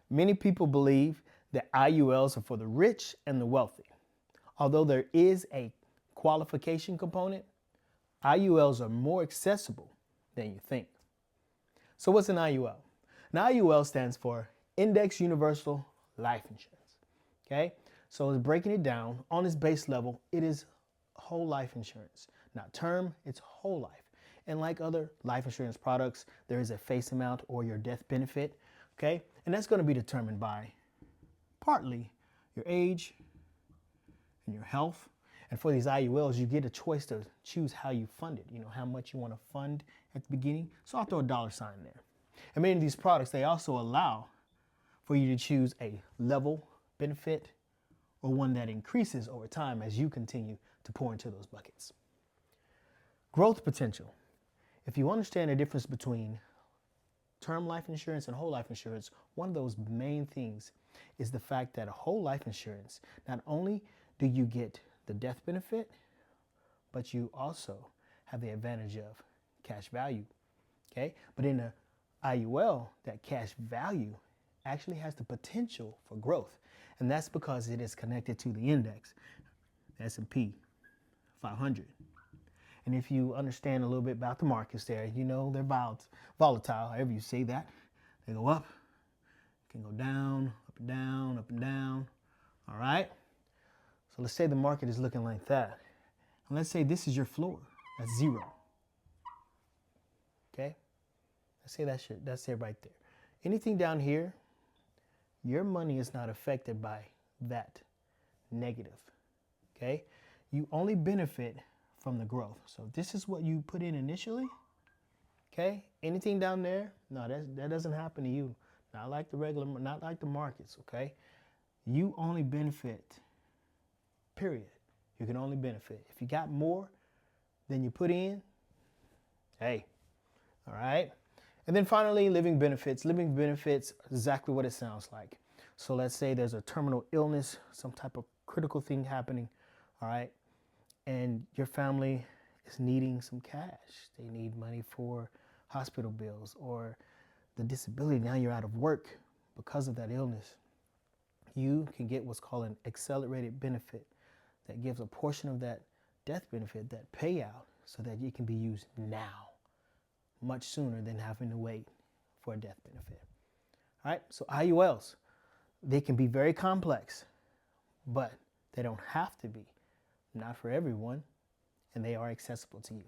Many people believe that IULs are for the rich and the wealthy. Although there is a qualification component, IULs are more accessible than you think. So what's an IUL? An IUL stands for Index Universal Life Insurance. Okay? So it's breaking it down on its base level, it is whole life insurance. Not term, it's whole life. And like other life insurance products, there is a face amount or your death benefit. Okay? And that's going to be determined by partly your age and your health. And for these IULs, you get a choice to choose how you fund it, how much you want to fund at the beginning. So I'll throw a dollar sign there. And many of these products, they also allow for you to choose a level benefit or one that increases over time as you continue to pour into those buckets. Growth potential. If you understand the difference between term life insurance and whole life insurance, one of those main things is the fact that a whole life insurance, not only do you get the death benefit, but you also have the advantage of cash value. Okay? But in the IUL, that cash value actually has the potential for growth. And that's because it is connected to the index, the S&P 500. And if you understand a little bit about the markets there, they're volatile, however you say that. They go up, can go down, up and down, up and down. All right? So let's say the market is looking like that. And let's say this is your floor. That's zero. Okay? Let's say that's it right there. Anything down here, your money is not affected by that negative. Okay? You only benefit from the growth. So this is what you put in initially. Okay? Anything down there, no, that doesn't happen to you. Not like the markets, okay? You only benefit, period. You can only benefit. If you got more than you put in, hey, all right? And then finally, living benefits. Living benefits, exactly what it sounds like. So let's say there's a terminal illness, some type of critical thing happening, all right? And your family is needing some cash. They need money for hospital bills or the disability. Now you're out of work because of that illness. You can get what's called an accelerated benefit that gives a portion of that death benefit, that payout, so that it can be used now, much sooner than having to wait for a death benefit. All right, so IULs, they can be very complex, but they don't have to be. Not for everyone, and they are accessible to you.